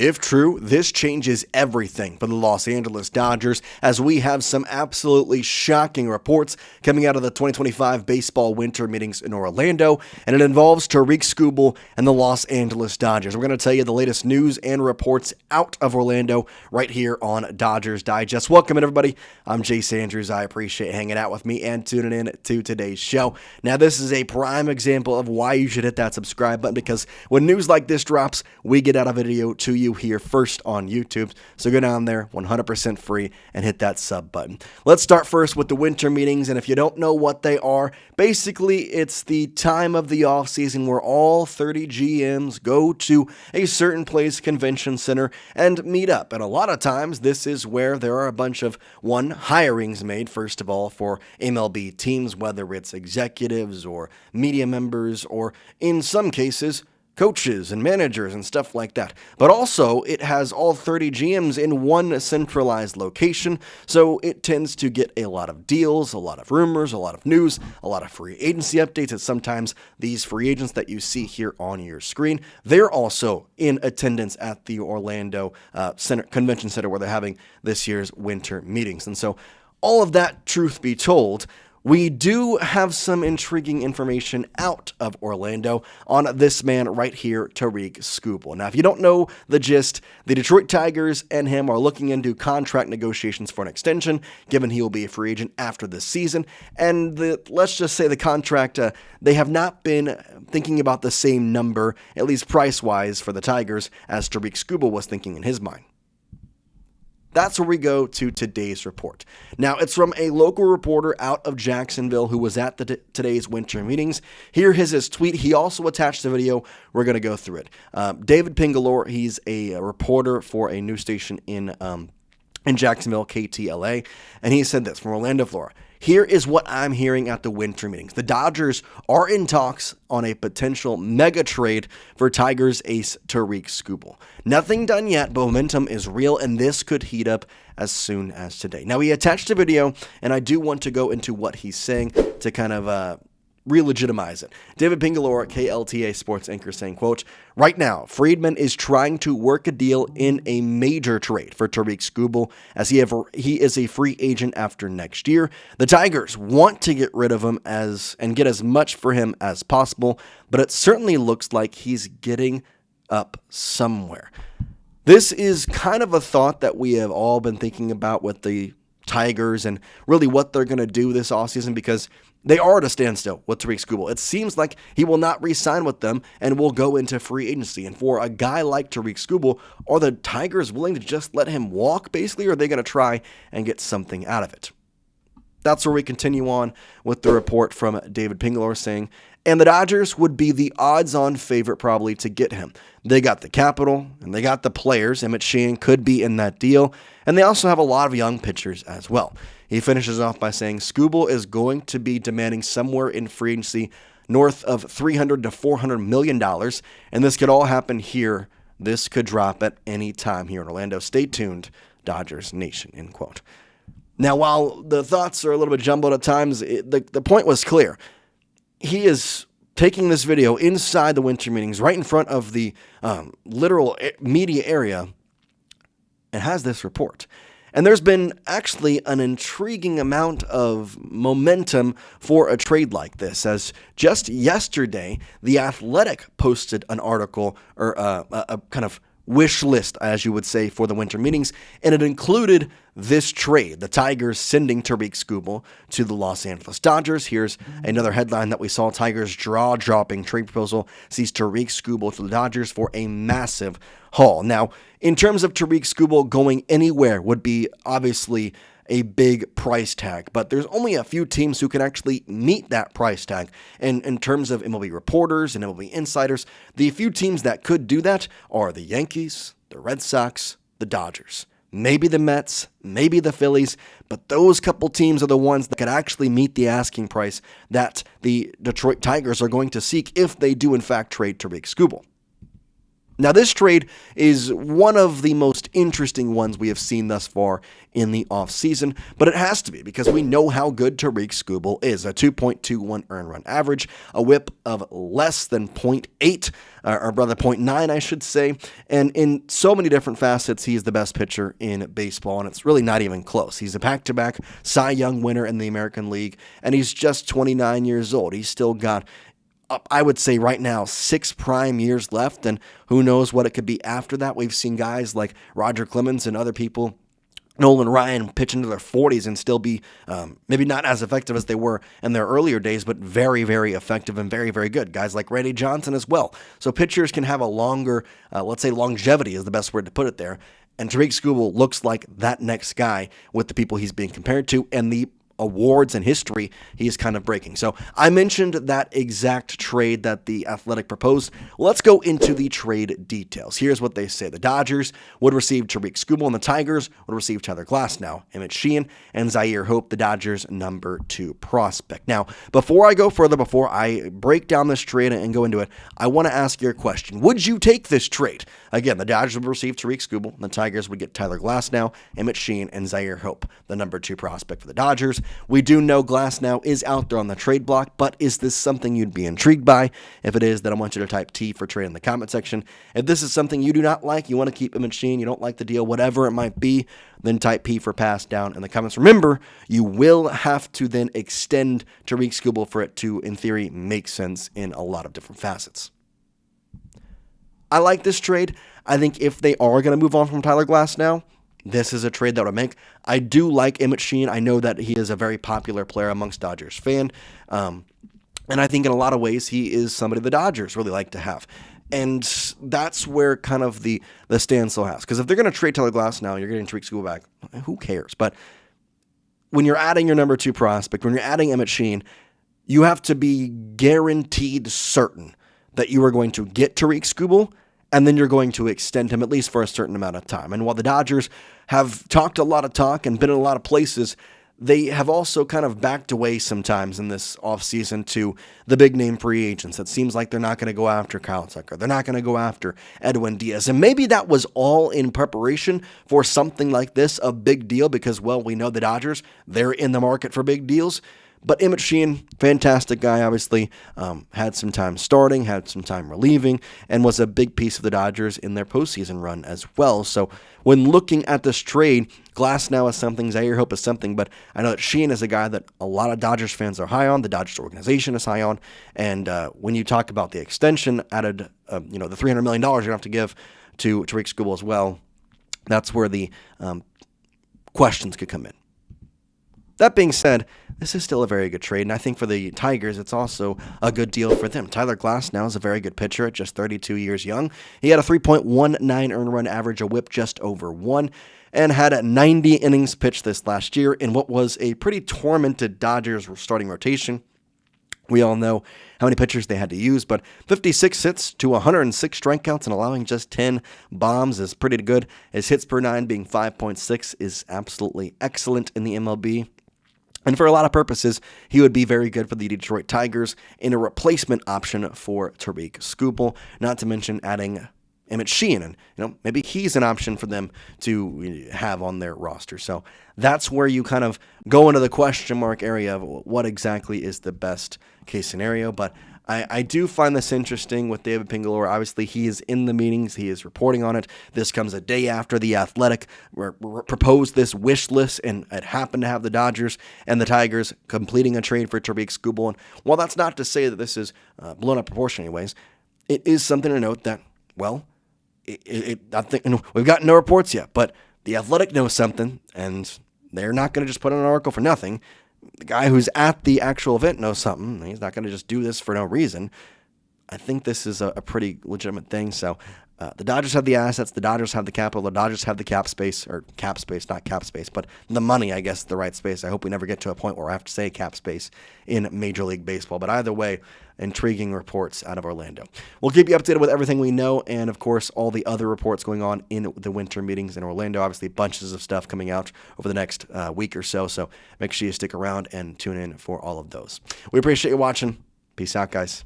If true, this changes everything for the Los Angeles Dodgers, as we have some absolutely shocking reports coming out of the 2025 baseball winter meetings in Orlando, and it involves Tarik Skubal and the Los Angeles Dodgers. We're going to tell you the latest news and reports out of Orlando right here on Dodgers Digest. Welcome in, everybody. I'm Jace Andrews. I appreciate hanging out with me and tuning in to today's show. Now, this is a prime example of why you should hit that subscribe button, because when news like this drops, we get out a video to you here first on YouTube. So go down there, 100% free, and hit that sub button. Let's start first with the winter meetings, and if you don't know what they are, basically it's the time of the off season where all 30 GMs go to a certain place, convention center, and meet up. And a lot of times this is where there are a bunch of hirings made, first of all, for MLB teams, whether it's executives or media members, or in some cases coaches and managers and stuff like that. But also, it has all 30 GMs in one centralized location, so it tends to get a lot of deals, a lot of rumors, a lot of news, a lot of free agency updates. And sometimes these free agents that you see here on your screen, they're also in attendance at the Orlando Convention Center where they're having this year's winter meetings. And so all of that, truth be told, we do have some intriguing information out of Orlando on this man right here, Tarik Skubal. Now, if you don't know the gist, the Detroit Tigers and him are looking into contract negotiations for an extension, given he will be a free agent after this season. And let's just say the contract, they have not been thinking about the same number, at least price-wise, for the Tigers as Tarik Skubal was thinking in his mind. That's where we go to today's report. Now, it's from a local reporter out of Jacksonville who was at today's winter meetings. Here is his tweet. He also attached the video. We're going to go through it. David Pingalore, he's a reporter for a news station in Jacksonville, KTLA, and he said this from Orlando, Florida. Here is what I'm hearing at the winter meetings. The Dodgers are in talks on a potential mega trade for Tigers ace Tarik Skubal. Nothing done yet, but momentum is real, and this could heat up as soon as today. Now, he attached a video, and I do want to go into what he's saying to kind of re-legitimize it. David Pingalore, KLTA sports anchor, saying, quote, "Right now, Friedman is trying to work a deal in a major trade for Tarik Skubal, as he is a free agent after next year. The Tigers want to get rid of him and get as much for him as possible, but it certainly looks like he's getting up somewhere." This is kind of a thought that we have all been thinking about with the Tigers and really what they're going to do this offseason, because they are at a standstill with Tarik Skubal. It seems like he will not re-sign with them and will go into free agency. And for a guy like Tarik Skubal, are the Tigers willing to just let him walk, basically, or are they going to try and get something out of it? That's where we continue on with the report from David Pingalore saying, and the Dodgers would be the odds-on favorite probably to get him. They got the capital, and they got the players. Emmet Sheehan could be in that deal, and they also have a lot of young pitchers as well. He finishes off by saying, Skubal is going to be demanding somewhere in free agency north of $300 to $400 million, and this could all happen here. This could drop at any time here in Orlando. Stay tuned, Dodgers Nation, end quote. Now, while the thoughts are a little bit jumbled at times, the point was clear. He is taking this video inside the winter meetings, right in front of the literal media area, and has this report. And there's been actually an intriguing amount of momentum for a trade like this, as just yesterday, The Athletic posted an article, or a kind of wish list, as you would say, for the winter meetings, and it included this trade, the Tigers sending Tarik Skubal to the Los Angeles Dodgers. Here's another headline that we saw. Tigers jaw-dropping trade proposal sees Tarik Skubal to the Dodgers for a massive haul. Now, in terms of Tarik Skubal going anywhere would be obviously a big price tag, but there's only a few teams who can actually meet that price tag. And in terms of MLB reporters and MLB insiders, the few teams that could do that are the Yankees, the Red Sox, the Dodgers, maybe the Mets, maybe the Phillies, but those couple teams are the ones that could actually meet the asking price that the Detroit Tigers are going to seek if they do in fact trade Tarik Skubal. Now, this trade is one of the most interesting ones we have seen thus far in the offseason, but it has to be because we know how good Tarik Skubal is. A 2.21 earned run average, a whip of less than 0.8, or rather 0.9, I should say, and in so many different facets, he is the best pitcher in baseball, and it's really not even close. He's a back-to-back Cy Young winner in the American League, and he's just 29 years old. He's still got, I would say right now, 6 prime years left, and who knows what it could be after that. We've seen guys like Roger Clemens and other people, Nolan Ryan, pitch into their 40s and still be maybe not as effective as they were in their earlier days, but very, very effective and very, very good. Guys like Randy Johnson as well. So pitchers can have a longer, let's say longevity is the best word to put it there. And Tarik Skubal looks like that next guy with the people he's being compared to and the awards and history he is kind of breaking. So I mentioned that exact trade that the Athletic proposed. Let's go into the trade details. Here's what they say. The Dodgers would receive Tarik Skubal and the Tigers would receive Tyler Glasnow, Emmet Sheehan, and Zyhir Hope, the Dodgers' number 2 prospect. Now, before I go further, before I break down this trade and go into it, I want to ask you a question. Would you take this trade? Again, the Dodgers would receive Tarik Skubal, and the Tigers would get Tyler Glasnow, Emmet Sheehan, and Zyhir Hope, the number 2 prospect for the Dodgers. We do know Glasnow is out there on the trade block, but is this something you'd be intrigued by? If it is, then I want you to type T for trade in the comment section. If this is something you do not like, you want to keep Emmet Sheehan, you don't like the deal, whatever it might be, then type P for pass down in the comments. Remember, you will have to then extend Tarik Skubal for it to, in theory, make sense in a lot of different facets. I like this trade. I think if they are going to move on from Tyler Glasnow, this is a trade that would make. I do like Emmet Sheehan. I know that he is a very popular player amongst Dodgers fans. And I think in a lot of ways he is somebody the Dodgers really like to have. And that's where kind of the standstill has. Because if they're going to trade Tyler Glasnow, you're getting Tarik Skubal back. Who cares? But when you're adding your number 2 prospect, when you're adding Emmet Sheehan, you have to be guaranteed certain that you are going to get Tarik Skubal, and then you're going to extend him at least for a certain amount of time. And while the Dodgers have talked a lot of talk and been in a lot of places, they have also kind of backed away sometimes in this offseason to the big-name free agents. It seems like they're not going to go after Kyle Tucker. They're not going to go after Edwin Diaz. And maybe that was all in preparation for something like this, a big deal, because, well, we know the Dodgers, they're in the market for big deals. But Emmet Sheehan, fantastic guy, obviously, had some time starting, had some time relieving, and was a big piece of the Dodgers in their postseason run as well. So when looking at this trade, Glasnow is something, Zyhir Hope is something, but I know that Sheehan is a guy that a lot of Dodgers fans are high on, the Dodgers organization is high on, and when you talk about the extension added, the $300 million you're going to have to give to Tarik Skubal as well, that's where the questions could come in. That being said, this is still a very good trade, and I think for the Tigers, it's also a good deal for them. Tyler Glasnow is a very good pitcher at just 32 years young. He had a 3.19 earned run average, a whip just over 1, and had 90 innings pitched this last year in what was a pretty tormented Dodgers starting rotation. We all know how many pitchers they had to use, but 56 hits to 106 strikeouts and allowing just 10 bombs is pretty good. His hits per 9 being 5.6 is absolutely excellent in the MLB. And for a lot of purposes, he would be very good for the Detroit Tigers in a replacement option for Tarik Skubal, not to mention adding Emmet Sheehan. And, maybe he's an option for them to have on their roster. So that's where you kind of go into the question mark area of what exactly is the best case scenario. But I do find this interesting with David Pingalore. Obviously, he is in the meetings. He is reporting on it. This comes a day after the Athletic proposed this wish list, and it happened to have the Dodgers and the Tigers completing a trade for Tarik Skubal. And while that's not to say that this is blown up proportion anyways, it is something to note that, well, I think we've gotten no reports yet, but the Athletic knows something, and they're not going to just put in an article for nothing. The guy who's at the actual event knows something. He's not going to just do this for no reason. I think this is a pretty legitimate thing. So the Dodgers have the assets. The Dodgers have the capital. The Dodgers have the cap space, not cap space, but the money, I guess, the right space. I hope we never get to a point where I have to say cap space in Major League Baseball. But either way, intriguing reports out of Orlando. We'll keep you updated with everything we know and, of course, all the other reports going on in the winter meetings in Orlando. Obviously, bunches of stuff coming out over the next week or so. So make sure you stick around and tune in for all of those. We appreciate you watching. Peace out, guys.